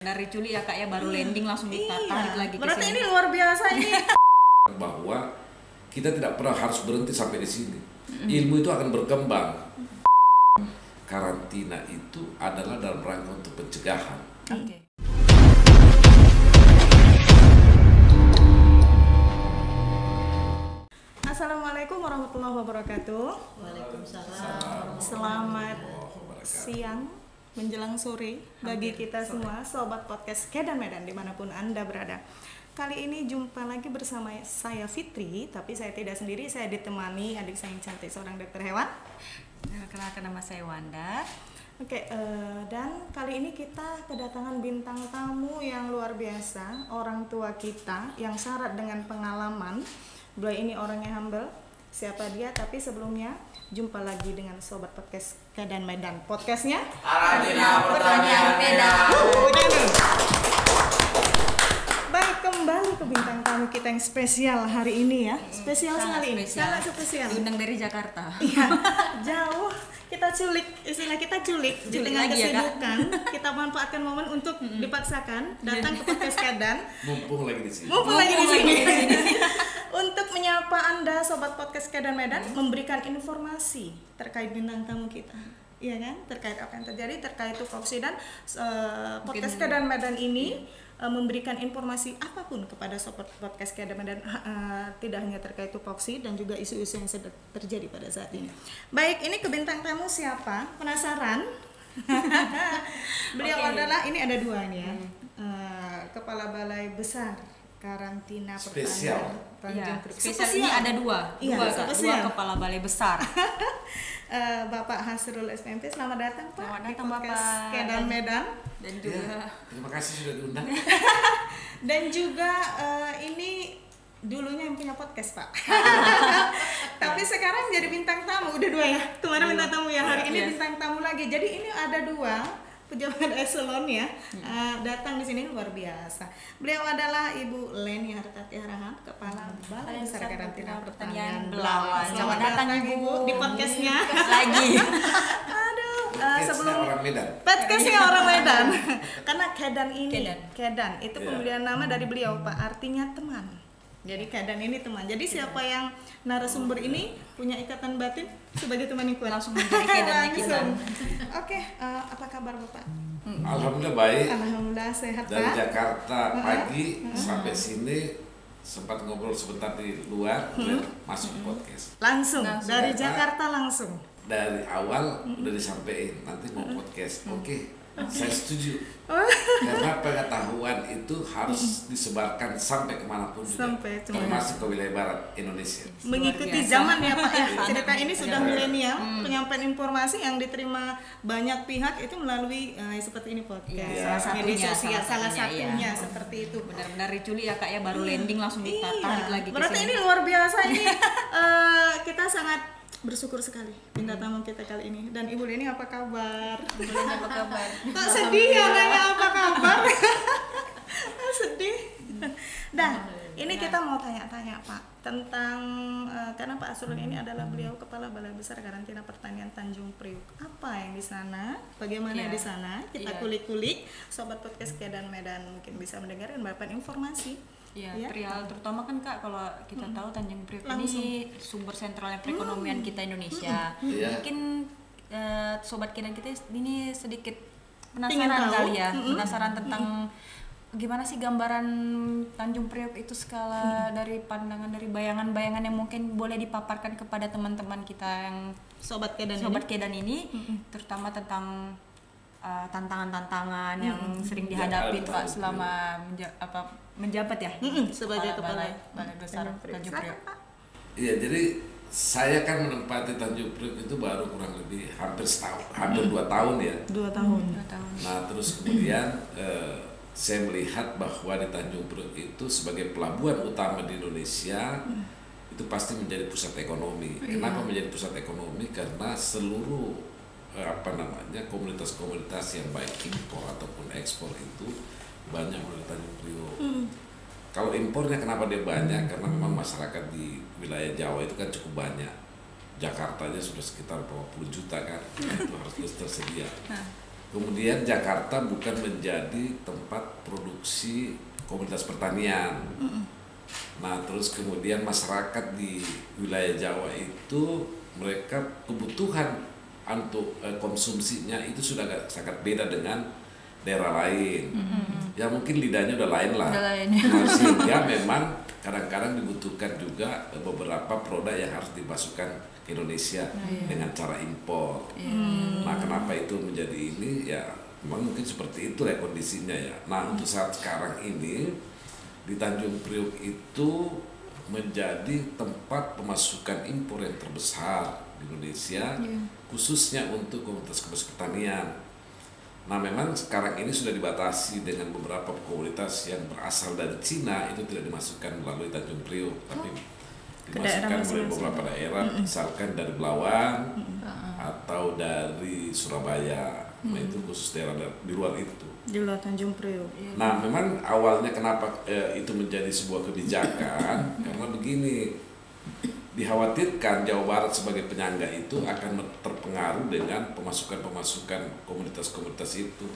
Dari Juli ya kak ya, baru landing langsung ditarik lagi ke Berarti sini. ini luar biasa ini. Bahwa kita tidak pernah harus berhenti sampai di sini. Ilmu itu akan berkembang. Karantina itu adalah dalam rangka untuk pencegahan. Oke. Assalamualaikum warahmatullahi wabarakatuh. Waalaikumsalam. Selamat siang menjelang sore bagi kita semua sobat podcast Kedan Medan dimanapun Anda berada. Kali ini jumpa lagi bersama saya Fitri, tapi saya tidak sendiri, saya ditemani adik saya yang cantik, seorang dokter hewan. Kenalkan, nama saya Wanda. Oke, dan kali ini kita kedatangan bintang tamu yang luar biasa, orang tua kita yang syarat dengan pengalaman. Beliau ini orangnya humble, siapa dia? Tapi sebelumnya jumpa lagi dengan sobat podcast Kedan Medan. Podcastnya Karantina Pertanian Medan. Baik, kembali ke bintang tamu kita yang spesial hari ini ya. Spesial sekali ini, sangat spesial. Diundang dari Jakarta. Iya, jauh. Kita culik, istilah kita culik di tengah lagi ya, Kak? kesibukan. Kita manfaatkan momen untuk dipaksakan datang ke podcast Kedan. Mumpung lagi di sini. Mumpung lagi di sini. Untuk menyapa Anda sobat podcast Kedan Medan, memberikan informasi terkait bintang tamu kita. Iya kan? Terkait apa yang terjadi, terkait tupoksi dan podcast Kedan Medan ini memberikan informasi apapun kepada sobat podcast Kedan Medan, tidak hanya terkait tupoksi dan juga isu-isu yang sedang terjadi pada saat ini. Baik, ini ke bintang tamu siapa? Penasaran? Beliau adalah, ini ada dua nih ya, Kepala Balai Besar Karantina Spesial. Pertanian Tanjung Iya, Priok. spesial ini ada dua, Iya, Kak. spesial. Dua kepala balai besar. Bapak Hasrul SPMP, selamat datang Pak Selamat di datang, podcast Bapak. Kedan Medan. Dan Ya, juga terima kasih sudah diundang. Dan juga ini dulunya yang punya podcast Pak. Tapi sekarang jadi bintang tamu, udah dua ya. Kemarin bintang tamu ya, hari ini Iya. bintang tamu lagi. Jadi ini ada dua pejabat eselon ya, datang di sini luar biasa. Beliau adalah Ibu Leni Hartati Harahap, Kepala Balai Besar Karantina Pertanian Belawan. Selamat datang Ibu di podcastnya. lagi. Aduh, Podcastnya sebelum orang Medan. podcastnya orang Medan. Karena Kedan ini, Kedan. itu Iya. pemberian nama dari beliau Pak, artinya teman. Jadi Kedan ini teman. Jadi siapa yang narasumber ini punya ikatan batin sebagai teman yang kuat. Langsung menjadi Kedannya kita. Langsung. Oke, apa kabar Bapak? Alhamdulillah baik. Alhamdulillah sehat Dari Pak. Jakarta pagi sampai sini sempat ngobrol sebentar di luar, kemudian masuk ke podcast. Langsung dari Pak. Jakarta langsung. Dari awal udah disampaikan nanti mau podcast. Oke, saya setuju. Oh. Karena pengetahuan itu harus disebarkan sampai kemanapun juga, Sampai kemana. termasuk ke wilayah barat Indonesia. Mengikuti biasa. zaman ya Pak ya. Cerita ini sudah milenial, penyampaian informasi yang diterima banyak pihak itu melalui seperti ini podcast. Iya, salah Media satunya, sosial, salah salah satunya, satunya iya. seperti itu. Benar-benar dari Juli ya kak ya, baru landing langsung ditarik lagi ke Berarti sini. ini luar biasa ini. Kita sangat bersyukur sekali bintang tamu kita kali ini. Dan Ibu Leni apa kabar? Ibu Leni apa kabar? Kok sedih ya nanya apa kabar? Sedih. Dah, ini kita mau tanya-tanya Pak tentang karena Pak Asrul ini adalah beliau Kepala Balai Besar Karantina Pertanian Tanjung Priok. Apa yang di sana? Bagaimana Iya. di sana? Kita Iya. kulik-kulik. Sobat podcast Kedan Medan mungkin bisa mendengar dan mendapatkan informasi. Ya, Ya. perihal terutama kan kak, kalau kita tahu Tanjung Priok Langsung. ini sumber sentralnya perekonomian kita Indonesia. Iya. Mungkin sobat Kedan kita ini sedikit Pengen penasaran tahu. kali ya, penasaran tentang gimana sih gambaran Tanjung Priok itu skala dari pandangan, dari bayangan-bayangan yang mungkin boleh dipaparkan kepada teman-teman kita yang Sobat Kedan sobat ini. Kedan ini, terutama tentang tantangan-tantangan yang sering Ya, dihadapi betul, Pak betul. selama menjabat ya Sebagai Kepala kepala Balai Besar Tanjung Priok. Tanjung Silakan, Priok. Pak. Iya, jadi saya kan menempati Tanjung Priok itu baru kurang lebih hampir setahun, hampir 2 tahun ya. 2 tahun. 2 tahun. Nah, terus kemudian saya melihat bahwa di Tanjung Priok itu sebagai pelabuhan utama di Indonesia itu pasti menjadi pusat ekonomi. Kenapa menjadi pusat ekonomi? Karena seluruh komunitas-komunitas yang baik impor ataupun ekspor itu banyak di Tanjung Priok. Kalau impornya kenapa dia banyak? Karena memang masyarakat di wilayah Jawa itu kan cukup banyak. Jakarta aja sudah sekitar 20 juta kan, itu harus terus tersedia. kemudian Jakarta bukan menjadi tempat produksi komoditas pertanian. Nah, terus kemudian masyarakat di wilayah Jawa itu mereka kebutuhan untuk konsumsinya itu sudah sangat beda dengan daerah lain. Ya mungkin lidahnya udah lain lah. Nah, sehingga memang kadang-kadang dibutuhkan juga beberapa produk yang harus dimasukkan ke Indonesia dengan cara impor. Nah, kenapa itu menjadi ini? Ya memang mungkin seperti itu ya kondisinya ya. Nah, untuk saat sekarang ini di Tanjung Priok itu menjadi tempat pemasukan impor yang terbesar di Indonesia, khususnya untuk komoditas pertanian. Nah, memang sekarang ini sudah dibatasi dengan beberapa komoditas yang berasal dari Cina itu tidak dimasukkan melalui Tanjung Priok, tapi dimasukkan melalui beberapa daerah, misalkan dari Belawan atau dari Surabaya. Nah, itu khusus daerah di luar itu. Di luar Tanjung Priok. Nah, memang awalnya kenapa itu menjadi sebuah kebijakan karena begini, dikhawatirkan Jawa Barat sebagai penyangga itu akan terpengaruh dengan pemasukan komoditas itu.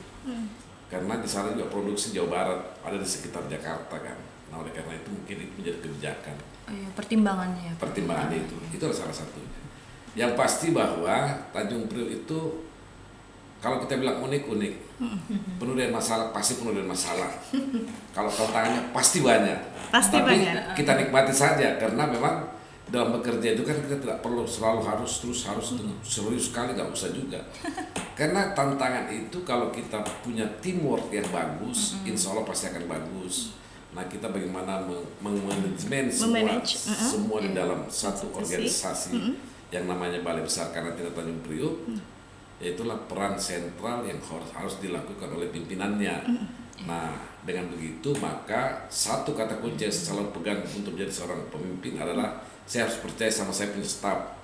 Karena di sana juga produksi Jawa Barat ada di sekitar Jakarta kan. Nah, oleh karena itu mungkin itu menjadi kebijakan. Pertimbangannya. Pertimbangannya itu adalah salah satunya. Yang pasti bahwa Tanjung Priok itu kalau kita bilang unik-unik, penuh dengan masalah, pasti penuh dengan masalah. Kalau tantangannya pasti banyak. Tapi kita nikmati saja karena memang dalam bekerja itu kan kita tidak perlu selalu harus serius sekali, nggak usah juga. Karena tantangan itu kalau kita punya teamwork yang bagus, insya Allah pasti akan bagus. Nah, kita bagaimana mengmanajemen semua di dalam satu organisasi yang namanya Balai Besar Karantina Tanjung Priok. Yaitulah peran sentral yang harus dilakukan oleh pimpinannya. Nah, dengan begitu maka satu kata kunci yang saya selalu pegang untuk menjadi seorang pemimpin adalah saya harus percaya sama saya punya staf.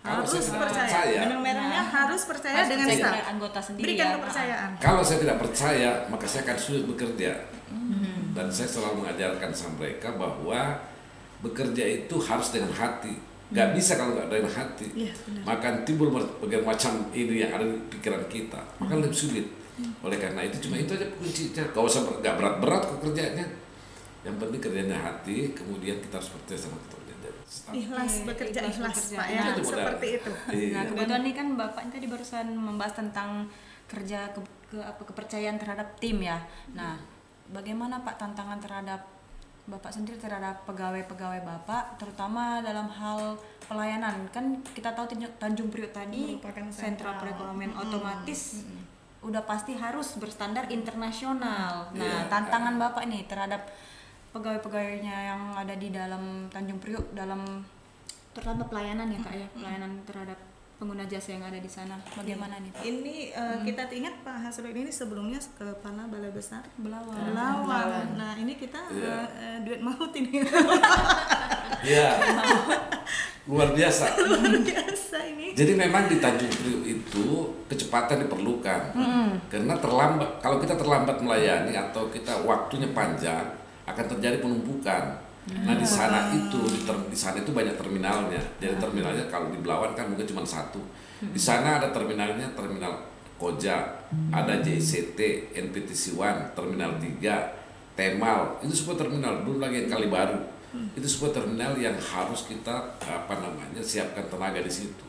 Harus percaya. Benang merahnya harus percaya dengan staf. Anggota sendiri. Berikan kepercayaan. Kalau saya tidak percaya, maka saya akan sulit bekerja. Dan saya selalu mengajarkan sama mereka bahwa bekerja itu harus dengan hati. Gak bisa kalau nggak dari hati, maka timbul berbagai macam ini yang ada di pikiran kita, maka lebih sulit. Oleh karena itu cuma itu aja kuncinya. Gak usah nggak berat-berat kok kerjanya. Yang penting kerjanya hati, kemudian kita harus percaya sama kita. Ikhlas bekerja, ikhlas Pak ya, seperti itu. Nah, kebetulan ini kan Bapak tadi barusan membahas tentang kerja kepercayaan terhadap tim ya. Nah, bagaimana Pak tantangan terhadap Bapak sendiri terhadap pegawai-pegawai Bapak, terutama dalam hal pelayanan? Kan kita tahu Tanjung Priok tadi sentra perekonomian otomatis udah pasti harus berstandar internasional. Nah, tantangan Bapak ini terhadap pegawai-pegawainya yang ada di dalam Tanjung Priok dalam terutama pelayanan ya Kak ya, pelayanan terhadap pengguna jasa yang ada di sana. Bagaimana nih Pak? Ini kita ingat Pak Hasrul ini sebelumnya kepala Balai Besar Belawan. Nah, ini kita duet maut ini. Iya. Luar biasa. Luar biasa ini. Jadi memang di Tanjung Priok itu kecepatan diperlukan. Karena terlambat, kalau kita terlambat melayani atau kita waktunya panjang, akan terjadi penumpukan. Nah, di sana itu banyak terminalnya. Jadi terminalnya kalau di Belawan kan mungkin cuma satu. Di sana ada terminalnya, terminal Koja, ada JCT, NPTC 1, terminal 3, Temal. Itu semua terminal, belum lagi yang Kalibaru. Itu sebuah terminal yang harus kita siapkan tenaga di situ.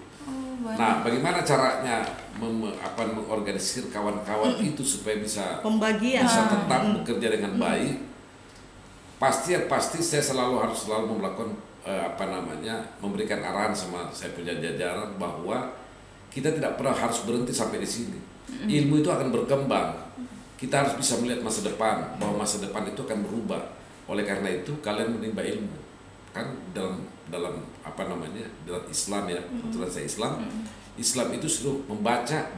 Nah, bagaimana caranya mengorganisir kawan-kawan itu supaya bisa tetap bekerja dengan baik? Pasti saya harus selalu melakukan memberikan arahan sama saya punya jajaran bahwa kita tidak pernah harus berhenti sampai di sini. Ilmu itu akan berkembang. Kita harus bisa melihat masa depan, bahwa masa depan itu akan berubah. Oleh karena itu kalian menimba ilmu. Kan dalam dalam Islam ya, kebetulan saya Islam itu suruh baca.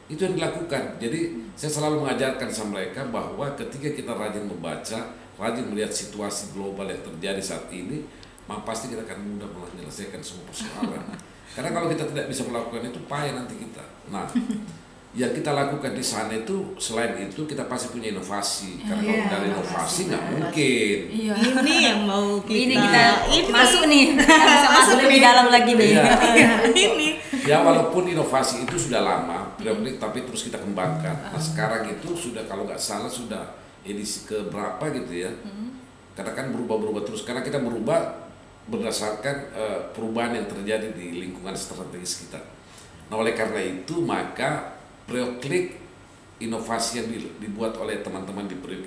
Itu yang dilakukan. Jadi saya selalu mengajarkan sama mereka bahwa ketika kita rajin membaca, rajin melihat situasi global yang terjadi saat ini, maka pasti kita akan mudah menyelesaikan semua persoalan. Karena kalau kita tidak bisa melakukan itu, payah nanti kita. Nah, yang kita lakukan di sana itu, selain itu kita pasti punya inovasi. Karena kalau dari inovasi nggak mungkin. Ini yang mau kita masuk nih, bisa masuk lebih dalam lagi nih. Ya walaupun inovasi itu sudah lama, Prioklik tapi terus kita kembangkan. Nah sekarang itu sudah kalau nggak salah sudah edisi ke berapa gitu ya. Karena kan berubah-berubah terus. Karena kita berubah berdasarkan perubahan yang terjadi di lingkungan strategis kita. Nah oleh karena itu maka Prioklik inovasi yang dibuat oleh teman-teman di Priok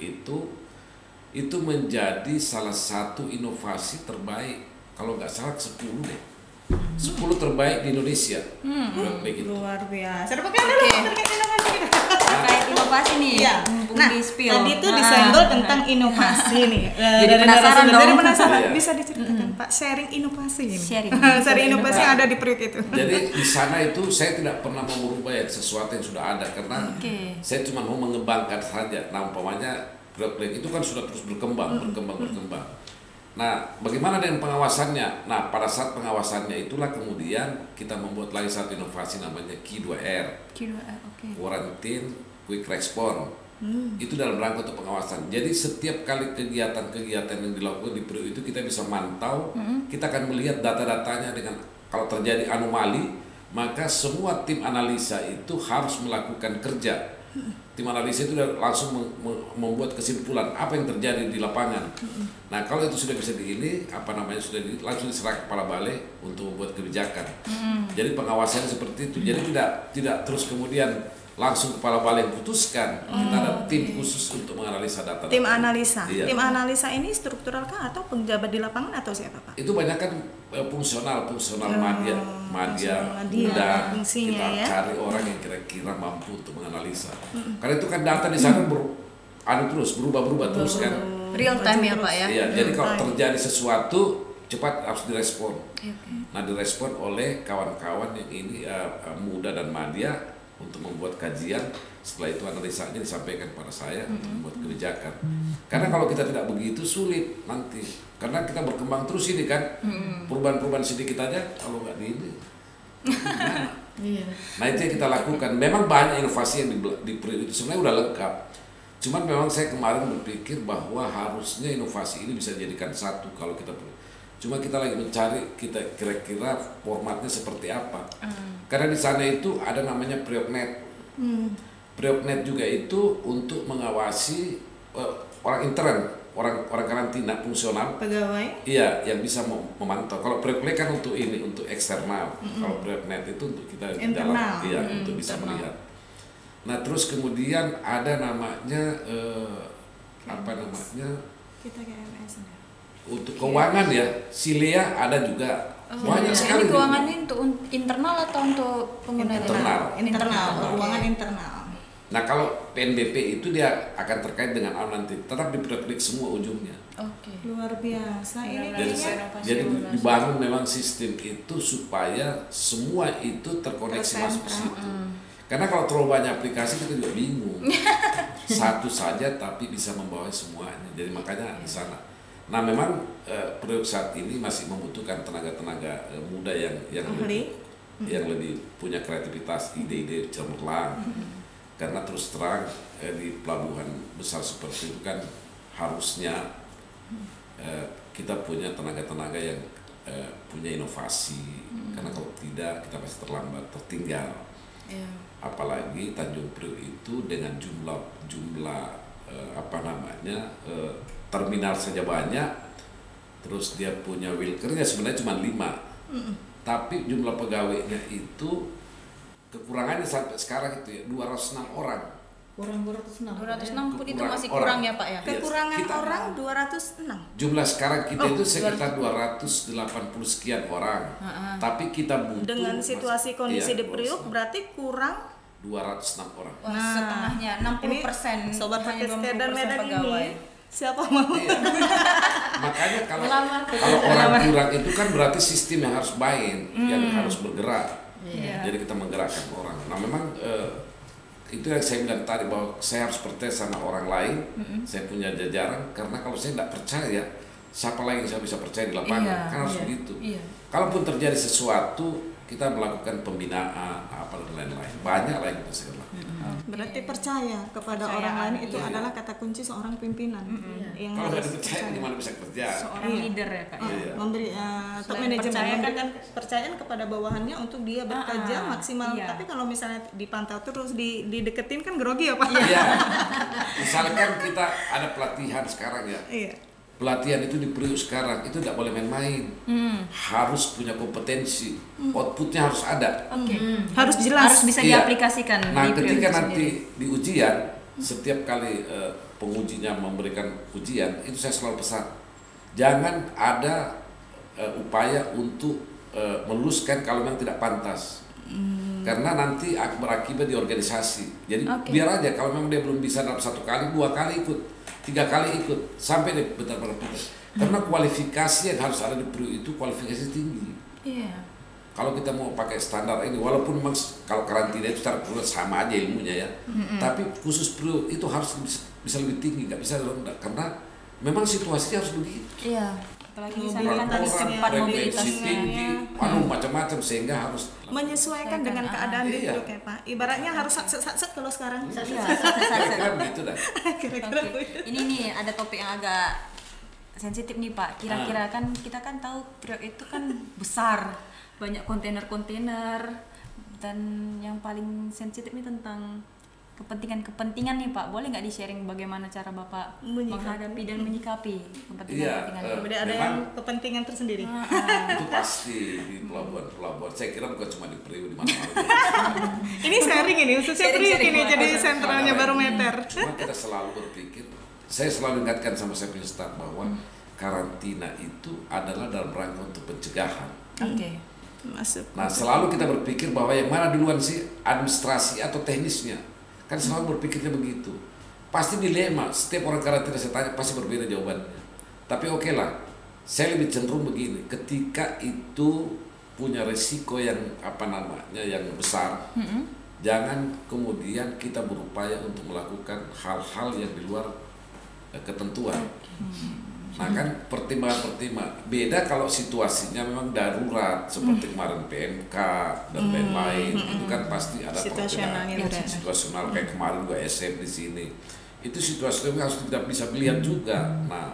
itu menjadi salah satu inovasi terbaik. Kalau nggak salah 10 deh. 10 terbaik di Indonesia. Prioklik itu. Luar biasa. Dapat kan dulu terkait inovasi kita. Terkait inovasi nih. Iya. mumpung Nah, di spill. tadi itu disenggol tentang inovasi nih. Jadi penasaran dong. Jadi penasaran. Iya. Bisa diceritakan Pak sharing inovasi ini. Sharing. Sharing inovasi yang ada di Priok itu. Jadi di sana itu saya tidak pernah mau merubah ya sesuatu yang sudah ada karena saya cuma mau mengembangkan saja. Nah umpamanya Prioklik itu kan sudah terus berkembang. Nah bagaimana dengan pengawasannya? Nah pada saat pengawasannya itulah kemudian kita membuat lagi satu inovasi namanya Q2R. Quarantine Quick Response. Itu dalam rangka untuk pengawasan. Jadi setiap kali kegiatan-kegiatan yang dilakukan di Priok itu kita bisa mantau, kita akan melihat data-datanya dengan kalau terjadi anomali, maka semua tim analisa itu harus melakukan kerja. Tim analisa itu langsung membuat kesimpulan apa yang terjadi di lapangan. Nah kalau itu sudah bisa langsung diserahkan kepala balai untuk membuat kebijakan. Jadi pengawasannya seperti itu. Jadi tidak terus kemudian langsung kepala balai putuskan. Kita ada tim khusus untuk menganalisa data. Tim analisa. Iya. Tim analisa ini struktural kah atau penjabat di lapangan atau siapa Pak? Itu banyak kan fungsional madya muda. Fungsinya Kita ya. cari orang yang kira-kira mampu untuk menganalisa. Karena itu kan data di sana berubah-ubah terus kan. Real time ya Pak ya. Iya, jadi kalau terjadi sesuatu cepat harus direspon. Nah direspon oleh kawan-kawan yang ini muda dan madya untuk membuat kajian. Setelah itu analisanya disampaikan pada saya untuk membuat kebijakan. Karena kalau kita tidak begitu sulit nanti. Karena kita berkembang terus ini kan. Perubahan-perubahan sedikit aja kalau nggak di ini. Nah itu yang kita lakukan. Memang banyak inovasi yang di Priok itu sebenarnya udah lengkap. Cuman memang saya kemarin berpikir bahwa harusnya inovasi ini bisa dijadikan satu kalau kita perlu. Cuma kita lagi mencari kita kira-kira formatnya seperti apa. Karena di sana itu ada namanya Prioknet. Prioknet juga itu untuk mengawasi orang intern, orang karantina fungsional. Pegawai. Iya, yang bisa memantau. Kalau Prioknet kan untuk untuk eksternal. Kalau Prioknet itu untuk kita di dalam, iya, untuk bisa melihat. Nah, terus kemudian ada namanya Kita KMS. untuk keuangan ya, Silea ada juga. Banyak sekali. Ini keuangannya untuk internal atau untuk pengguna Internal, keuangan internal. Nah kalau PNBP itu dia akan terkait dengan nanti tetap di Prioklik semua ujungnya. Luar biasa. Ini Jadi dibangun memang sistem itu supaya semua itu terkoneksi masuk ke situ. Karena kalau terlalu banyak aplikasi kita juga bingung. Satu saja tapi bisa membawa semuanya. Jadi makanya di sana. Nah memang Priok saat ini masih membutuhkan tenaga-tenaga muda yang lebih punya kreativitas, ide-ide cemerlang. Karena terus terang di pelabuhan besar seperti itu kan harusnya kita punya tenaga-tenaga yang punya inovasi. Karena kalau tidak kita pasti tertinggal. Apalagi Tanjung Priok itu dengan jumlah terminal saja banyak, terus dia punya wilkernya sebenarnya cuma 5, tapi jumlah pegawainya itu kekurangannya sampai sekarang itu ya 206 orang. Kurang 206. 206 pun itu masih orang. kurang ya Pak ya. Kekurangan Kita- orang 206. Jumlah sekarang kita itu sekitar 280 sekian orang, tapi kita butuh Dengan situasi kondisi di 206. Priok berarti kurang 206 orang. Wah, setengahnya 60%. Ini sobat hanya podcast Kedan 20% Medan pegawai. ini siapa mau? Iya. Makanya kalau orang kurang itu kan berarti sistem yang harus main, yang harus bergerak. Jadi kita menggerakkan orang. Nah memang itu yang saya bilang tadi bahwa saya harus percaya sama orang lain. Saya punya jajaran karena kalau saya tidak percaya, siapa lagi yang saya bisa percaya di lapangan? Kan harus begitu. Kalaupun terjadi sesuatu, kita melakukan pembinaan apa dan lain-lain. Banyak lah yang kita sekarang. Berarti percaya kepada orang lain itu adalah kata kunci seorang pimpinan yang Kalau nggak harus dipercaya gimana bisa kerja? Seorang Iya. leader ya Kak ya. Iya. memberi top Selain manajemen percaya kan- memberikan kepercayaan kepada bawahannya untuk dia bekerja maksimal. iya. Tapi kalau misalnya dipantau terus dideketin kan grogi ya Pak. Iya. Misalkan kita ada pelatihan sekarang ya. Iya. Pelatihan itu di Priuk sekarang itu tidak boleh main-main. Harus punya kompetensi. Outputnya harus ada. Oke. Harus jelas. Harus bisa Iya. diaplikasikan Nah, di ketika periode nanti sendiri. di ujian, setiap kali pengujinya memberikan ujian, itu saya selalu pesan, jangan ada upaya untuk meluluskan kalau memang tidak pantas. Karena nanti berakibat di organisasi. Jadi biar aja kalau memang dia belum bisa dalam 1 kali, 2 kali ikut, 3 kali ikut, sampai dia benar-benar pintar. Karena kualifikasi yang harus ada di Priuk itu kualifikasi tinggi. Iya. Kalau kita mau pakai standar ini, walaupun memang kalau karantina itu secara keseluruhan sama aja ilmunya ya, tapi khusus Priuk itu harus bisa lebih tinggi, nggak bisa rendah, karena memang situasinya harus begitu. Iya. Apalagi di sana Mobil kan tadi orang, sempat frekuensi mobilitasnya. tinggi, macam-macam sehingga harus Menyesuaikan dengan keadaan di Iya. Priuk ya Pak. Ibaratnya harus satset kalau sekarang. Iya, kira-kira begitu dah. Kira-kira Oke. Ini nih ada topik yang agak sensitif nih Pak. Kira-kira kan kita kan tahu Priok itu kan besar, banyak kontainer-kontainer, dan yang paling sensitif nih tentang kepentingan nih Pak. Boleh nggak di-sharing bagaimana cara Bapak Menyikapi. menghadapi dan menyikapi Iya, kepentingan-kepentingan itu? Kemudian ada Memang. yang kepentingan tersendiri. Itu pasti di pelabuhan-pelabuhan. Saya kira bukan cuma di Priuk, di mana-mana. Ini sharing ini khususnya Priuk Sharing-sharing ini jadi pengalaman. sentralnya barometer. Cuma kita selalu berpikir, saya selalu ingatkan sama saya punya staf bahwa karantina itu adalah dalam rangka untuk pencegahan. Oke. Masuk. Nah, selalu kita berpikir bahwa yang mana duluan sih, administrasi atau teknisnya. Kan selalu berpikirnya begitu. Pasti dilema, setiap orang karantina saya tanya pasti berbeda jawabannya. Tapi oke lah, saya lebih cenderung begini, ketika itu punya resiko yang yang besar, jangan kemudian kita berupaya untuk melakukan hal-hal yang di luar ketentuan. Nah kan pertimbangan-pertimbangan beda kalau situasinya memang darurat seperti kemarin PMK dan lain-lain, itu kan pasti ada Situasional perbedaan. gitu. Situasional kayak kemarin juga SM di sini, itu situasinya harus kita bisa lihat juga. Nah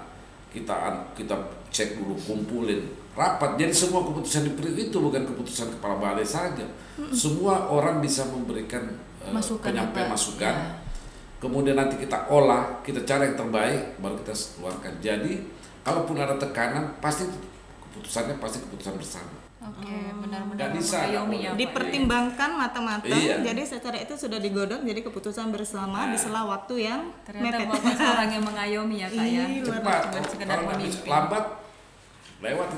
kita cek dulu, kumpulin rapat. Jadi semua keputusan di Priuk itu bukan keputusan kepala balai saja, semua orang bisa memberikan penyampaian juga. masukan. Ya. Kemudian nanti kita olah, kita cari yang terbaik, baru kita keluarkan. Jadi, kalaupun ada tekanan, pasti keputusannya pasti keputusan bersama. Oke, benar-benar Nggak bisa, mengayomi nggak ya, boleh. Pak. Dipertimbangkan matang-matang, Iya. jadi secara itu sudah digodok jadi keputusan bersama di sela waktu yang Ternyata mepet. Bapak seorang yang mengayomi ya Kak ya. Ih, luar Cepat, Cuma sekedar kalau nggak bisa memimpin. lambat, lewat.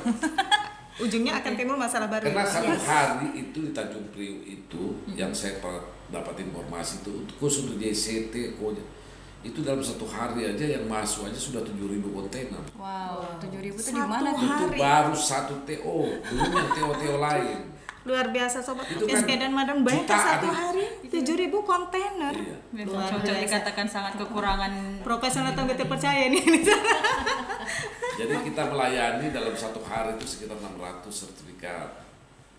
Ujungnya akan timbul masalah baru. Karena satu hari itu di Tanjung Priuk itu, yang saya dapat informasi itu, khusus untuk JCT, itu dalam 1 hari aja yang masuk aja sudah 7.000 kontainer. Wow, 7.000 itu di Satu mana tuh? Itu hari. baru 1 TO, belum yang TO-TO lain. Luar biasa sobat Itu podcast kan dan Madam, bayangkan jutaan. 1 hari 7.000 kontainer. Iya. Luar Cocok biasa. dikatakan sangat kekurangan. Profesional atau kita percaya nih. Jadi kita melayani dalam 1 hari itu sekitar 600 sertifikat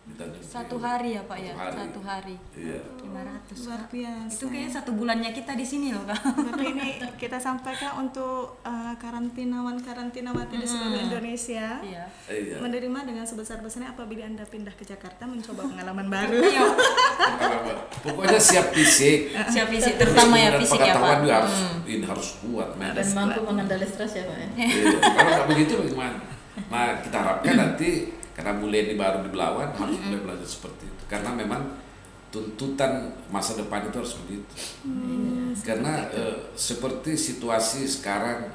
di Tanjung Priuk. 1 hari ya Pak ya, Satu hari. 1 hari. Iya. 500. Luar Kak. biasa. Itu kayaknya 1 bulannya kita di sini loh Kak. Berarti ini kita sampaikan untuk karantinawati di seluruh Indonesia. Iya. Iya. Menerima dengan sebesar-besarnya apabila Anda pindah ke Jakarta mencoba pengalaman baru. Iya. Pokoknya siap fisik. Siap fisik, terutama ya Dan fisik ya pengetahuan Pak. juga harus kuat, men. Dan mampu mengendali stres ya Pak ya. Iya. Kalau nggak begitu bagaimana? Nah kita harapkan nanti karena Bu Leni baru di Belawan harus mulai belajar seperti itu. Karena memang tuntutan masa depan itu harus begitu. Karena seperti situasi sekarang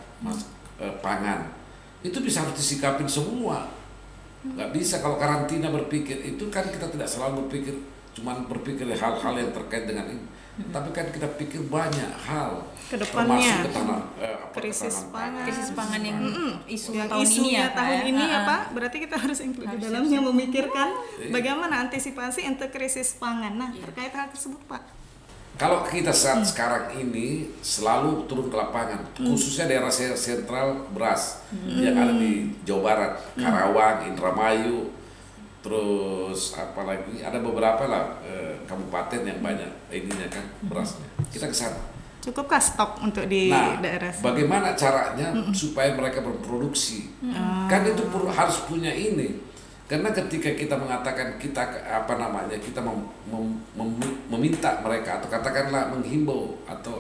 pangan itu bisa harus disikapin semua. Nggak bisa kalau karantina berpikir itu kan kita tidak selalu berpikir cuman berpikir hal-hal yang terkait dengan ini, tapi kan kita pikir banyak hal Kedepannya. termasuk Krisis ketahanan pangan. Krisis pangan yang isu Yang tahun ini isunya ya Kak. tahun ya. ini ya Ah, Pak, berarti kita harus include di dalamnya memikirkan bagaimana antisipasi untuk krisis pangan. Nah, terkait hal tersebut Pak. Kalau kita saat sekarang ini selalu turun ke lapangan, khususnya daerah sentral beras yang ada di Jawa Barat, Karawang, Indramayu, terus apalagi ada beberapa lah kabupaten yang banyak ininya kan berasnya. Kita ke sana. Cukupkah stok untuk di daerah sini? Bagaimana caranya supaya mereka berproduksi? Kan itu harus punya ini. Karena ketika kita mengatakan kita kita meminta mereka atau katakanlah menghimbau atau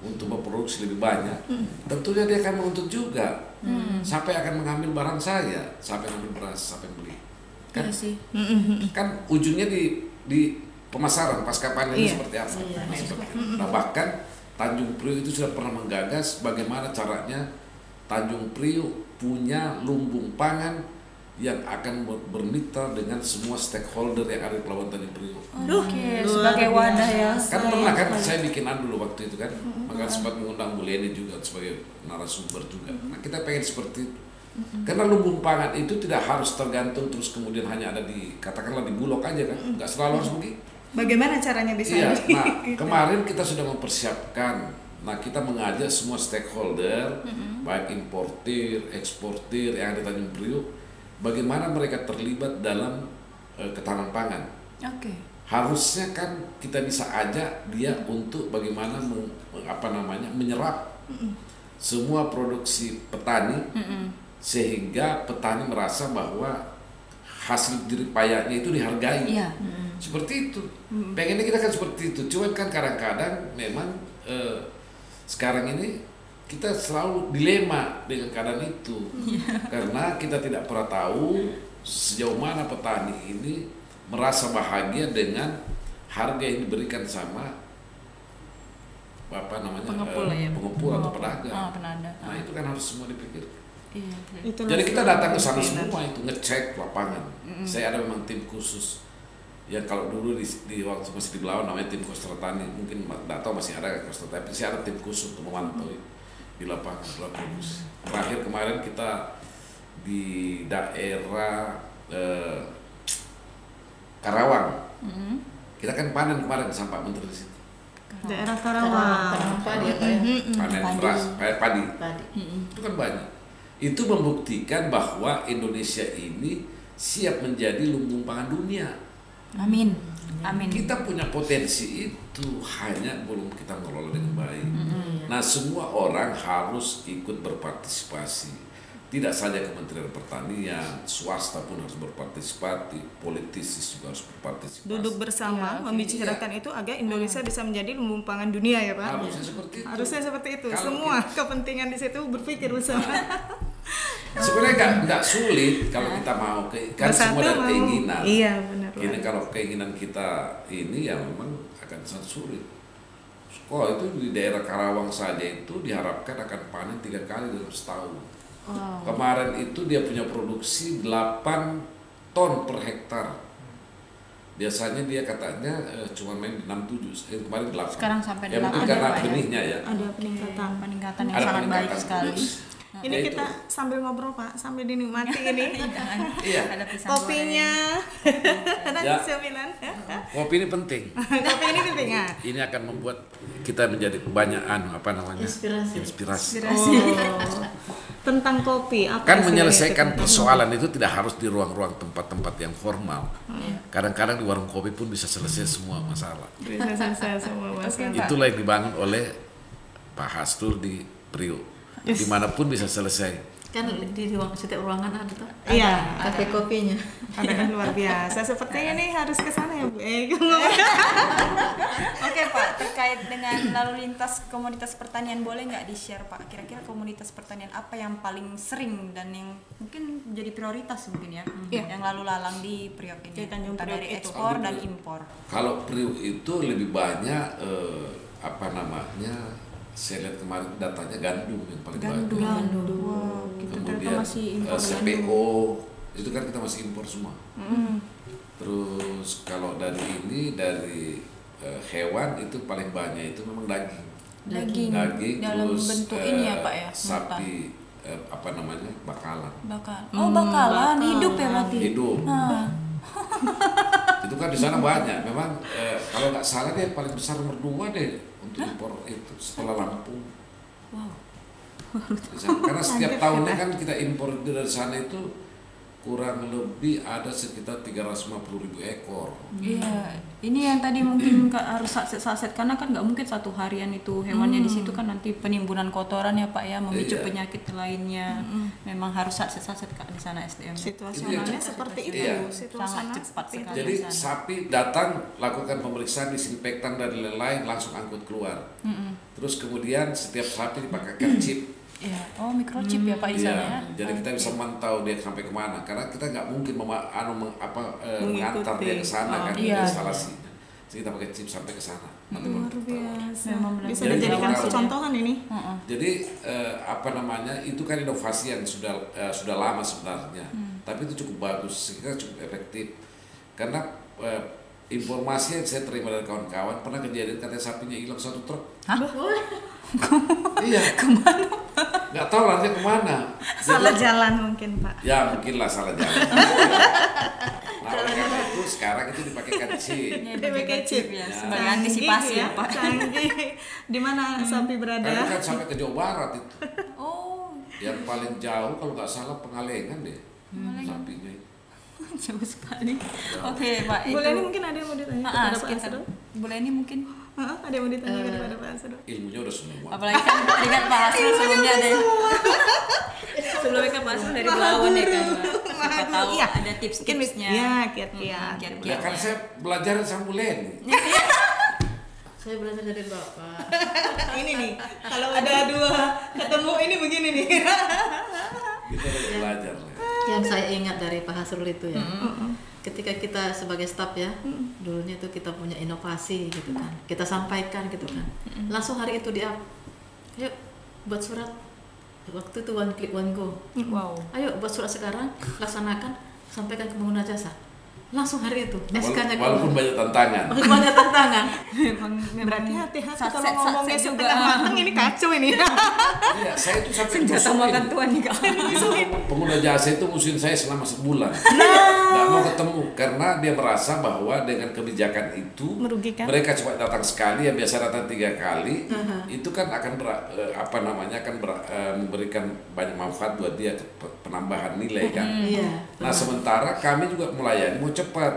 untuk memproduksi lebih banyak, tentunya dia akan menuntut juga. Siapa yang akan mengambil barang saya? Siapa yang ambil beras? Siapa yang beli? Kan, sih. kan ujungnya di pemasaran pasca panen seperti apa? Nah, bahkan Tanjung Priok itu sudah pernah menggagas bagaimana caranya Tanjung Priok punya lumbung pangan yang akan bermitra dengan semua stakeholder yang ada di Pelabuhan Tanjung Priok. Sebagai wadah ya. Kan pernah kan saya bikin dulu waktu itu kan, maka sempat mengundang Bu Leni juga sebagai narasumber juga. Nah, kita pengen seperti itu. Karena lumbung pangan itu tidak harus tergantung terus kemudian hanya ada katakanlah di Bulog aja kan, nggak selalu harus begitu. Bagaimana caranya bisa? Iya, nah kemarin kita sudah mempersiapkan. Nah, kita mengajak semua stakeholder, baik importir, eksportir yang ada di Tanjung Priok, bagaimana mereka terlibat dalam ketahanan pangan. Harusnya kan kita bisa ajak dia untuk bagaimana menyerap semua produksi petani, sehingga petani merasa bahwa hasil jerih payahnya itu dihargai. Seperti itu. Pengennya kita kan seperti itu. Cuman kan kadang-kadang memang sekarang ini kita selalu dilema dengan keadaan itu. Karena kita tidak pernah tahu sejauh mana petani ini merasa bahagia dengan harga yang diberikan sama pengepul atau pedagang. Nah, itu kan harus semua dipikir. Jadi kita datang ke sana semua itu ngecek lapangan. Saya ada memang tim khusus yang kalau dulu di waktu masih di Belawan namanya tim Koster Tani, mungkin nggak tahu masih ada Koster Tani, tapi saya ada tim khusus untuk memantau di lapangan produksi. Terakhir kemarin kita di daerah Karawang, kita kan panen kemarin sampah menteri di situ. Daerah Karawang. Panen beras, padi. Itu kan banyak. Itu membuktikan bahwa Indonesia ini siap menjadi lumbung pangan dunia. Amin. Kita punya potensi itu, hanya belum kita mengelola dengan baik. Nah, semua orang harus ikut berpartisipasi. Tidak saja Kementerian Pertanian, swasta pun harus berpartisipasi, politisi juga harus berpartisipasi. Duduk bersama membicarakan itu agar Indonesia bisa menjadi lumbung pangan dunia ya Pak. Harusnya seperti itu. Semua kepentingan di situ berpikir bersama. Sebenarnya nggak sulit kalau kita mau kan semua dari keinginan. Iya benar. Ini kalau keinginan kita ini ya memang akan sangat sulit. Oh, itu di daerah Karawang saja itu diharapkan akan panen 3 kali dalam setahun. Kemarin itu dia punya produksi 8 ton per hektar. Biasanya dia katanya cuma main di 6-7, kemarin 8. Sekarang sampai 8. Ya mungkin karena benihnya ya. Ada peningkatan yang sangat baik sekali. Ini Ya, kita sambil ngobrol Pak, sambil dinikmati ini. Iya. Ada pisang Kopinya. Ya. Cemilan. Kopi ini penting. Kopi ini penting ya. Ini akan membuat kita menjadi banyak inspirasi. Tentang kopi apa Kan istilahnya menyelesaikan itu? persoalan itu tidak harus di ruang-ruang tempat-tempat yang formal. Kadang-kadang di warung kopi pun bisa selesai semua masalah. Bisa selesai semua masalah. Itulah yang dibangun oleh Pak Hastur di Priok. Dimanapun bisa selesai. Kan di setiap ruangan ada tuh. Iya, Kafe kopinya. ada luar biasa. Sepertinya nih harus ke sana ya Bu. Oke Pak, terkait dengan lalu lintas komoditas pertanian boleh nggak di-share Pak? Kira-kira komoditas pertanian apa yang paling sering dan yang mungkin jadi prioritas mungkin ya, yang lalu lalang di Priok ini? Di Tanjung Entah Priok dari itu. ekspor dan impor. Kalau Priok itu lebih banyak saya lihat kemarin datanya gandum yang paling banyak. Wow, kita ternyata Kemudian masih impor CPO itu kan kita masih impor semua. Terus kalau dari hewan itu paling banyak itu memang daging. Daging dalam terus bentuk ini ya Pak ya? sapi bakalan. Bakalan hidup ya berarti. Hidup. Itu kan di sana banyak. Memang kalau nggak salah dia paling besar nomor 2 deh untuk impor itu setelah Lampung. Wow. Karena setiap tahunnya kan kita impor dari sana itu kurang lebih ada sekitar 350.000 ekor. Iya, ini yang tadi mungkin harus saset-saset karena kan nggak mungkin satu harian itu hewannya di situ kan nanti penimbunan kotoran ya Pak ya, memicu Iya. penyakit lainnya. Memang harus saset-saset Kak di sana SDM. Situasionalnya seperti itu, Iya. situasional Sangat cepat seperti itu. sekali. Jadi di sana. sapi datang lakukan pemeriksaan disinfektan dan lain-lain langsung angkut keluar. Terus kemudian setiap sapi dipakaikan chip. Iya, oh microchip ya Pak di sana ya. Jadi kita bisa memantau dia sampai kemana karena kita nggak mungkin mengantar dia ke sana kan iya. instalasinya. Jadi kita pakai chip sampai ke sana. Nanti baru Luar kita tahu. biasa. Memang benar. Bisa Jadi dijadikan kalau- percontohan ini. Jadi itu kan inovasi yang sudah lama sebenarnya, tapi itu cukup bagus, kita cukup efektif karena informasi yang saya terima dari kawan-kawan pernah kejadian katanya sapinya hilang satu truk. Hah? Iya. Kemana? Nggak tahu larinya kemana. Salah Jadi, jalan mungkin Pak. ya mungkin lah salah jalan. Nah oleh karena itu sekarang itu dipakaikan chip. Ini Dia pakai chip ya, Ya. sebagai antisipasi ya Pak. Canggih. Di mana sapi berada? Karena kan sampai ke Jawa Barat itu. Oh, Yang paling jauh kalau nggak salah Pengalengan deh sapinya itu. jauh sekali. Oke Pak. Boleh itu- ini mungkin ada yang mau ditanya Ah, kepada Pak sekitar. Asro? Boleh ini mungkin. Ada yang mau ditanya kepada Pak Asro? Ilmunya udah semua. Apalagi kan tadi kan Pak Hasil sebelumnya ada sebelumnya kan Pak Hasil dari Belawan ya kan Pak. Siapa tahu Iya. ada tips-tipsnya. Iya, kiat-kiat. Ya kan saya belajar sama Bu Leni. Saya belajar dari Bapak. Ini nih, kalau ada dua ketemu ini begini nih. Kita udah belajar lah. Yang saya ingat dari Pak Hasrul itu ya, ketika kita sebagai staf ya, dulunya itu kita punya inovasi gitu kan, kita sampaikan gitu kan, langsung hari itu dia, ayo buat surat, waktu itu one click one go, Wow. ayo buat surat sekarang, laksanakan, sampaikan ke pengguna jasa, langsung hari itu, SK-nya Walaupun banyak tantangan. banyak tantangan. Berarti hati-hati kalau saset ngomongnya juga. setengah matang ini kacau ini. Iya, saya itu sampai Senjata musuhin. makan tuan nih Kak. Pengguna jasa itu musuhin saya selama sebulan. Nggak mau ketemu karena dia merasa bahwa dengan kebijakan itu Merugikan. mereka cuma datang sekali, yang biasa datang 3 kali, itu kan akan memberikan banyak manfaat buat dia, penambahan nilai kan. Iya. Nah sementara kami juga melayani mau cepat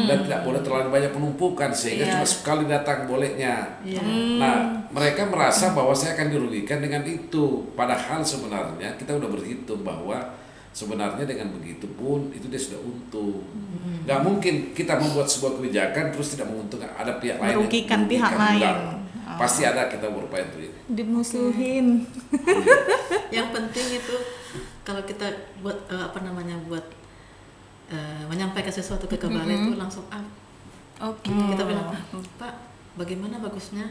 dan tidak boleh terlalu banyak penumpukan sehingga Iya. cuma sekali datang bolehnya. Iya. Nah mereka merasa bahwa saya akan dirugikan dengan itu, padahal sebenarnya kita udah berhitung bahwa sebenarnya dengan begitu pun itu dia sudah untung. Nggak mungkin kita membuat sebuah kebijakan terus tidak menguntungkan, ada pihak lain yang Merugikan pihak merugikan. lain. Enggak. Pasti ada, kita berupaya untuk itu. Dimusuhin. Yang penting itu kalau kita buat buat menyampaikan sesuatu ke kepala itu langsung up. Oke. Kita bilang, Pak, bagaimana bagusnya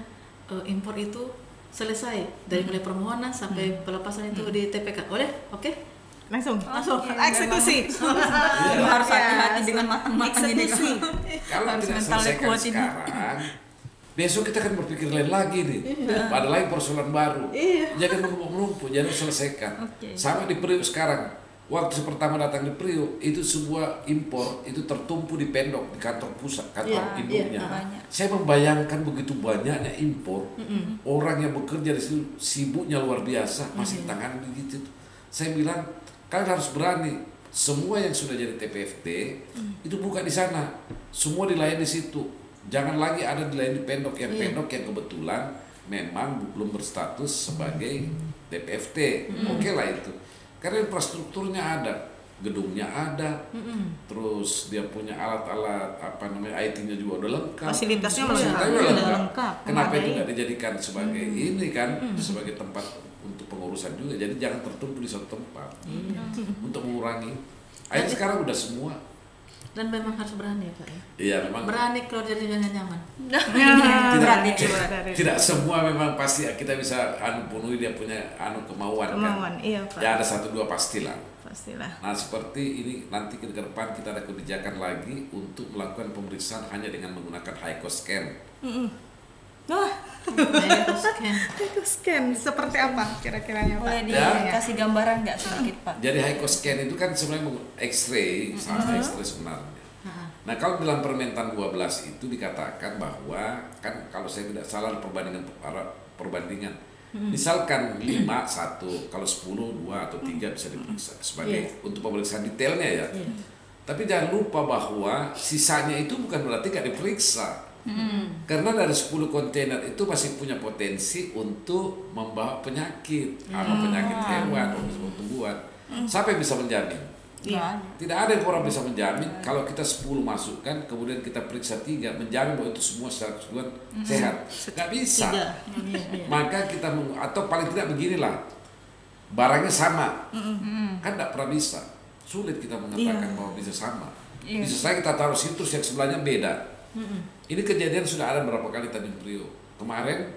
impor itu selesai dari mulai permohonan sampai pelepasan itu di TPK. Boleh? Oke? Langsung Oke, eksekusi. Harus hati-hati dengan matang-matang ini Eksekusi. Kalau Harus tidak mentalnya selesaikan kuat ini. sekarang, besok kita akan berpikir lain lagi nih. Ada lagi persoalan baru. Jangan menumpuk-numpuk, jangan selesaikan. Oke. Sama di Priuk sekarang. Waktu pertama datang di Priuk, itu sebuah impor itu tertumpu di Pendok, di kantor pusat, kantor Iya, induknya. iya, banyak. Saya membayangkan begitu banyaknya impor, orang yang bekerja di situ sibuknya luar biasa, masih tangan begitu. Saya bilang, kalian harus berani. Semua yang sudah jadi TPFT itu bukan di sana, semua dilayani di situ. Jangan lagi ada dilayani di Pendok, Pendok yang kebetulan memang belum berstatus sebagai TPFT. Oke lah itu. Karena infrastrukturnya ada, gedungnya ada, terus dia punya alat-alat IT-nya juga udah lengkap. Fasilitasnya Fasilitasnya lengkap. udah Udah lengkap. Kenapa itu Memadai. nggak dijadikan sebagai ini kan, sebagai tempat untuk pengurusan juga. Jadi jangan tertumpu di satu tempat untuk mengurangi. Akhirnya sekarang udah semua. Dan memang harus berani Pak ya. Iya memang. Berani keluar dari zona nyaman. Tidak semua memang pasti kita bisa penuhi dia punya kemauan Kemauan, kan. iya Pak. Ya ada 1-2 pastilah. Pastilah. Nah seperti ini nanti ke depan kita ada kebijakan lagi untuk melakukan pemeriksaan hanya dengan menggunakan high cost scan. Wah, itu scan seperti apa kira-kiranya Pak? Boleh Ya. dikasih gambaran nggak sedikit Pak? Jadi high cost scan itu kan sebenarnya X-ray, sama X-ray sebenarnya. Nah kalau dalam permentan 12 itu dikatakan bahwa kan kalau saya tidak salah perbandingan Misalkan 5 1, kalau 10 2 atau 3 bisa diperiksa sebagai untuk pemeriksaan detailnya ya. Tapi jangan lupa bahwa sisanya itu bukan berarti gak diperiksa. Karena dari 10 kontainer itu masih punya potensi untuk membawa penyakit, penyakit hewan, organisme tumbuhan. Siapa yang bisa menjamin? Tidak ada yang orang bisa menjamin. Kalau kita 10 masukkan, kemudian kita periksa 3, menjamin bahwa itu semua secara keseluruhan sehat. Nggak bisa. Maka kita atau paling tidak beginilah, barangnya sama, kan tidak pernah bisa. Sulit kita mengatakan bahwa bisa sama. Bisa saja kita taruh situs yang sebelahnya beda. Ini kejadian sudah ada beberapa kali Tanjung Priok. Kemarin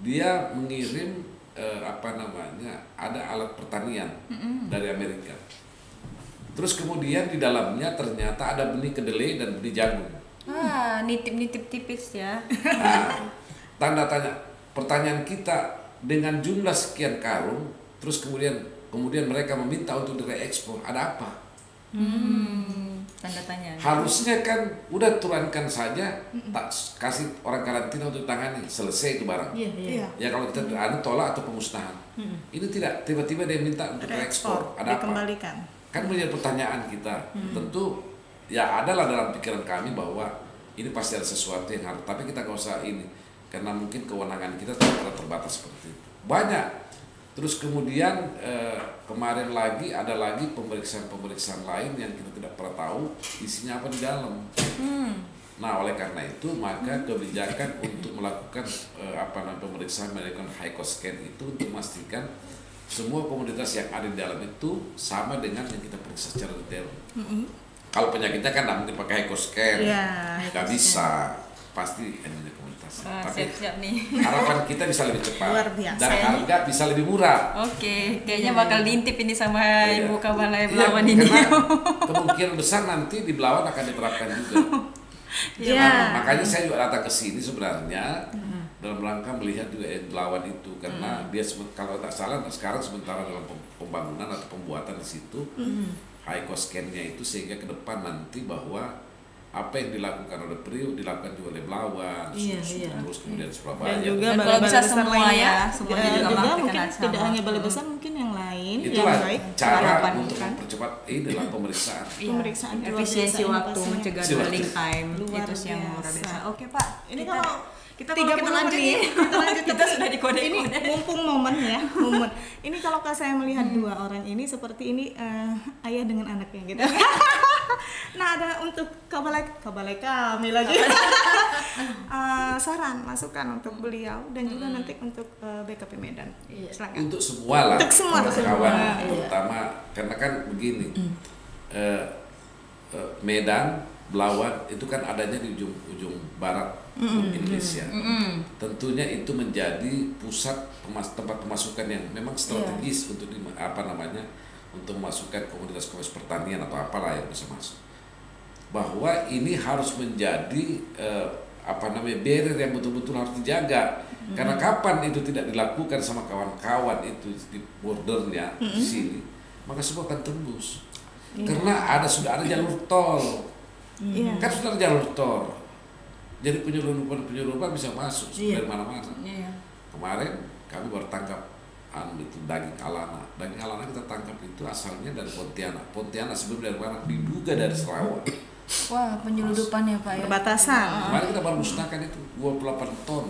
dia mengirim ada alat pertanian dari Amerika. Terus kemudian di dalamnya ternyata ada benih kedelai dan benih jagung. Nitip-nitip tipis ya. Nah, tanda tanya, pertanyaan kita dengan jumlah sekian karung, terus kemudian mereka meminta untuk direekspor, ada apa? Tanda tanya. Harusnya kan udah turunkan saja, tak kasih orang karantina untuk tangani, selesai itu barang. Ya kalau kita ada tolak atau pemusnahan. Ini tidak, tiba-tiba dia minta untuk reekspor, ada apa? Dikembalikan. Kan menjadi pertanyaan kita. Tentu ya adalah dalam pikiran kami bahwa ini pasti ada sesuatu yang harus, tapi kita nggak usah ini, karena mungkin kewenangan kita terbatas seperti itu. Banyak. Terus kemudian kemarin ada lagi pemeriksaan lain yang kita tidak pernah tahu isinya apa di dalam. Nah, oleh karena itu maka kebijakan untuk melakukan pemeriksaan melakukan high cost scan itu untuk memastikan semua komoditas yang ada di dalam itu sama dengan yang kita periksa secara detail. Kalau penyakitnya kan nggak mungkin pakai high cost scan, nggak bisa, pasti ini komoditas. Tapi siap nih. harapan kita bisa lebih cepat Luar biasa. dan harga bisa lebih murah. Oke, kayaknya bakal diintip ini sama Ibu Kabalai Belawan Iya, ini. karena kemungkinan besar nanti di Belawan akan diterapkan juga. Makanya saya juga datang ke sini sebenarnya dalam rangka melihat juga Belawan itu, karena dia kalau tak salah sekarang sementara dalam pembangunan atau pembuatan di situ high cost scan-nya itu, sehingga ke depan nanti bahwa apa yang dilakukan oleh Priok dilakukan juga oleh Belawan, terus kemudian Surabaya. Dan juga Dan kalau balai-balai bisa besar semua lainnya, ya, semuanya juga melakukan mungkin hal sama. tidak hanya balai besar, mungkin yang lain Itulah yang baik. cara harapan untuk kan. mempercepat inilah pemeriksaan. Pemeriksaan luar efisiensi biasa waktu, inovasinya. mencegah Luar dwelling biasa. time, Luar itu sih yang luar biasa. biasa. Oke Pak, Ini kalau kita 30 lanjut menit, nih. kita lanjut. Kita sudah di kode. Ini mumpung momen ya, momen. Ini kalau saya melihat dua orang ini seperti ini ayah dengan anaknya gitu. Nah, ada untuk kabalai kami lagi. Saran, masukan untuk beliau dan juga nanti untuk BKP Medan. Silakan. Untuk semua lah, Untuk semua. kawan, terutama karena kan begini, Medan, Belawan itu kan adanya di ujung barat Indonesia. Tentunya itu menjadi pusat tempat pemasukan yang memang strategis untuk untuk memasukkan komoditas pertanian atau apalah yang bisa masuk. Bahwa ini harus menjadi barrier yang betul-betul harus dijaga. Karena kapan itu tidak dilakukan sama kawan-kawan itu di bordernya di sini, maka semua akan tembus. Karena sudah ada jalur tol. Kan sudah ada jalur tol. Jadi penyelundupan bisa masuk dari mana-mana. Kemarin kami baru tangkap itu daging alana. Daging alana kita tangkap itu asalnya dari Pontianak. Pontianak sebelum dari mana? Diduga dari Sarawak. Wah, penyelundupan ya Pak ya. Perbatasan. Kemarin kita baru musnahkan itu 28 ton.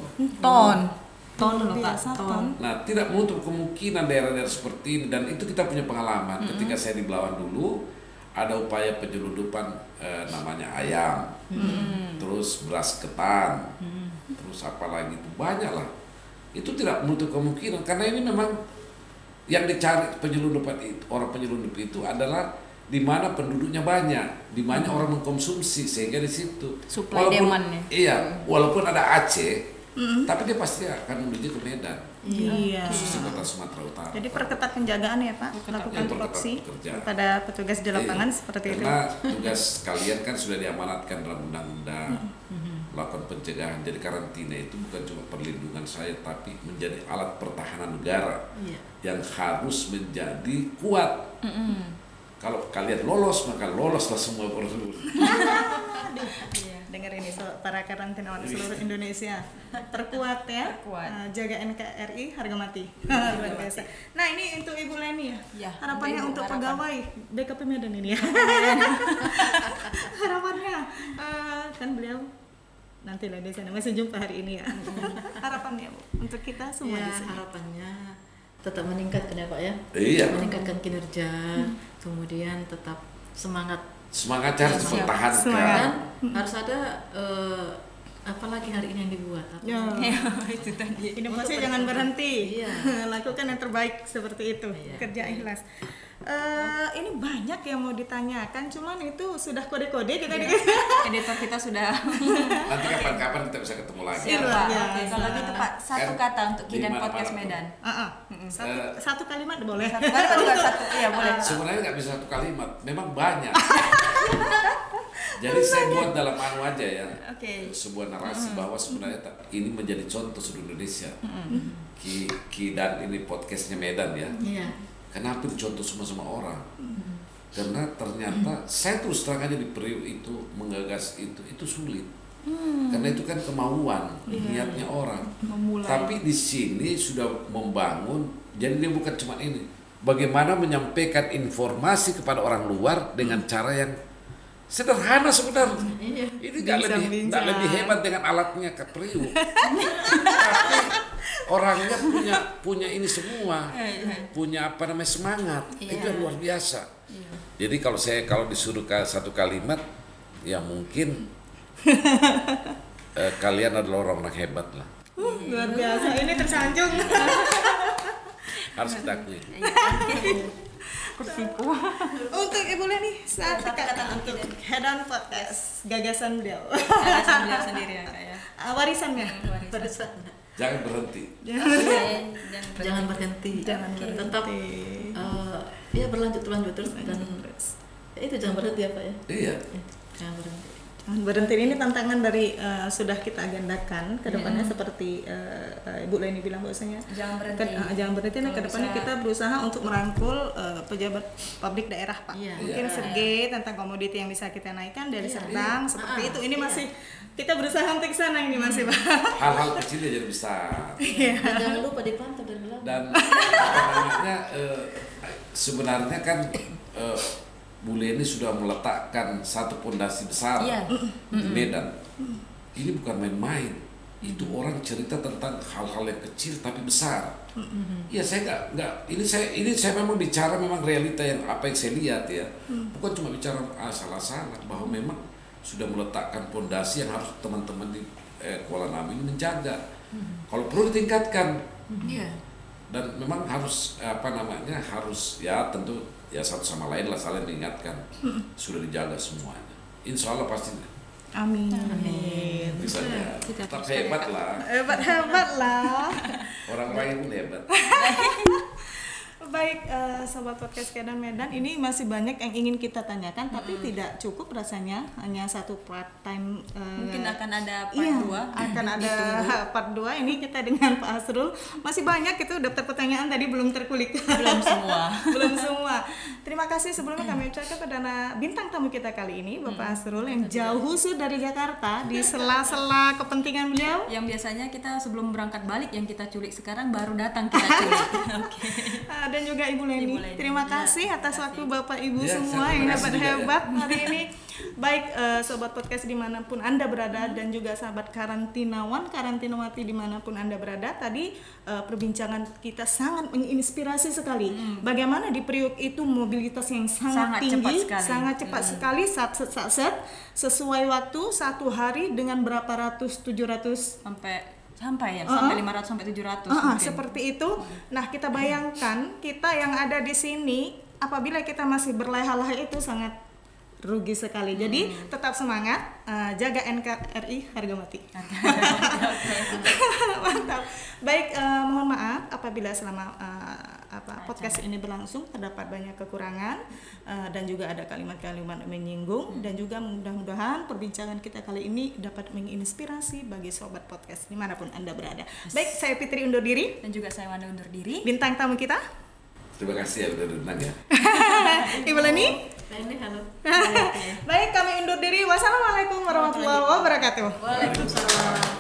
Ton loh Pak, Biasa, ton. Nah, tidak menutup kemungkinan daerah-daerah seperti ini, dan itu kita punya pengalaman. Ketika saya di Belawan dulu ada upaya penyelundupan namanya ayam, terus beras ketan, terus apa lagi itu banyak lah. Itu tidak menutup kemungkinan, karena ini memang yang dicari orang penyelundup itu adalah di mana penduduknya banyak, di mana orang mengkonsumsi, sehingga di situ. Supply demand-nya. Iya, walaupun ada Aceh, tapi dia pasti akan menuju ke Medan. Iya. Khususnya kota Sumatera Utara. Jadi perketat penjagaan ya Pak, lakukan Ya, perketat proksi pekerjaan. kepada petugas di lapangan seperti itu. Karena tugas kalian kan sudah diamanatkan dalam undang-undang melakukan pencegahan. Jadi karantina itu bukan cuma perlindungan saya, tapi menjadi alat pertahanan negara yang harus menjadi kuat. Kalau kalian lolos, maka loloslah semua prosedur. dengar ini para karantinawan di seluruh Indonesia. Perkuat ya. Perkuat. Jaga NKRI harga mati. Luar biasa. Nah, ini untuk Ibu Leni ya. Ya, Harapannya Ibu, untuk harapan. pegawai BKP Medan ini ya. Harapannya kan beliau nanti lah di sana masih jumpa hari ini ya. Harapannya Bu untuk kita semua Ya, di sini. harapannya tetap meningkatkan ya Pak ya. Iya. Meningkatkan kinerja, kemudian tetap semangat. Semangatnya harus Siap. dipertahankan. Semangat. Dan harus ada apalagi hari ini yang dibuat. Apa? Ya. Itu tadi. Inovasi Untuk jangan peningkatan. berhenti. Iya. Lakukan yang terbaik seperti itu. Iya. Kerja ikhlas. Ini banyak yang mau ditanyakan, cuman itu sudah kode-kode kita Iya. dikasih. Editor kita sudah. Nanti kapan-kapan kita bisa ketemu lagi. Iya, Siap, luar Pak. biasa. Oke, kalau gitu Pak, satu Kan kata untuk di Kidan mana-mana Podcast pun. Medan. Satu kalimat boleh. Satu kata juga satu, iya boleh. Sebenarnya nggak bisa satu kalimat, memang banyak. Jadi saya buat dalam anu aja ya, Oke. sebuah narasi bahwa sebenarnya ini menjadi contoh seluruh Indonesia. Kidan ini podcastnya Medan ya. Iya. Kenapa dicontoh semua orang? Karena ternyata saya terus terang aja di periode itu menggagas itu sulit. Karena itu kan kemauan, niatnya orang. Memulai. Tapi di sini sudah membangun, jadi dia bukan cuma ini. Bagaimana menyampaikan informasi kepada orang luar dengan cara yang sederhana sebenarnya. Iya. Ini nggak lebih Bincang-bincang. lebih hebat dengan alatnya Kapriu. Tapi orangnya punya ini semua, punya apa namanya semangat. Iya. Itu yang luar biasa. Jadi kalau disuruh satu kalimat, ya mungkin kalian adalah orang hebat lah. Luar biasa. Ini tersanjung. Harus kita akui. Tersipu. Untuk Ibu Leni, satu kata untuk Hedan Podcast, gagasan beliau. Alasan beliau sendiri ya Kak ya. Warisannya. Warisan. Jangan berhenti. Iya, Jangan berhenti. Jangan Tetap ya berlanjut terus dan ya itu jangan berhenti ya Pak ya. Iya. Jangan berhenti. Jangan berhenti, ini tantangan dari sudah kita agendakan ke depannya seperti Ibu Leni bilang bahwasanya Jangan berhenti. jangan berhenti. Nah, Kalau ke depannya bisa- kita berusaha untuk merangkul pejabat publik daerah Pak. Iya. Mungkin Iya. Sergei tentang komoditi yang bisa kita naikkan dari Iya. Serdang seperti itu. Ini Iya. masih kita berusaha untuk ke sana ini masih Pak. Hal-hal kecil ya jadi besar. Dan jangan lupa dipantau dari belakang. Dan apa namanya sebenarnya kan Bu Leni sudah meletakkan satu pondasi besar Iya. di Medan. Ini bukan main-main. Itu orang cerita tentang hal-hal yang kecil tapi besar. Iya, saya nggak. Ini saya memang bicara memang realita yang apa yang saya lihat ya. Bukan cuma bicara salah-salah, bahwa memang sudah meletakkan pondasi yang harus teman-teman di Kuala Namu ini menjaga. Kalau perlu ditingkatkan. Iya. Dan memang harus harus ya tentu ya satu sama lain lah saling mengingatkan, sudah dijaga semuanya, insya Allah pasti Amin. bisa ya. Kita Tetap terus hebat lah, Hebat lah. orang pun hebat. Baik, sobat podcast Kedan Medan, ini masih banyak yang ingin kita tanyakan, tapi tidak cukup rasanya hanya satu part time. Mungkin akan ada part Iya, 2. akan ada part 2. Ini kita dengan Pak Hasrul masih banyak itu daftar pertanyaan tadi belum terkulik. Belum semua. Belum semua. Terima kasih sebelumnya kami ucapkan pada bintang tamu kita kali ini, Bapak Hasrul yang jauh dari Jakarta di sela-sela kepentingan beliau. Yang biasanya kita sebelum berangkat balik yang kita culik, sekarang baru datang kita culik. Oke. Dan juga Ibu Leni. Ibu Leni. Terima Ya, kasih atas terima waktu kasih. Bapak Ibu Ya, semua terima yang kasih juga ya. hebat hari ini. Baik sobat podcast dimanapun Anda berada dan juga sahabat karantinawati dimanapun Anda berada. Tadi perbincangan kita sangat menginspirasi sekali. Bagaimana di periuk itu mobilitas yang sangat Sangat tinggi, cepat sekali. sangat cepat sekali, set sesuai waktu satu hari dengan berapa ratus 700 sampai 500 sampai 700 mungkin. seperti itu. Nah, kita bayangkan kita yang ada di sini apabila kita masih berleha-leha itu sangat rugi sekali. Jadi tetap semangat, jaga NKRI harga mati. Mantap. Baik, mohon maaf apabila selama podcast ini berlangsung terdapat banyak kekurangan dan juga ada kalimat-kalimat menyinggung, dan juga mudah-mudahan perbincangan kita kali ini dapat menginspirasi bagi sobat podcast dimanapun Anda berada. Baik, saya Fitri undur diri. Dan juga saya Wanda undur diri. Bintang tamu kita Terima kasih ya udah diundang ya. Ibu Leni. Ini halo. Baik, kami undur diri. Wassalamualaikum warahmatullahi wabarakatuh. wabarakatuh. Waalaikumsalam.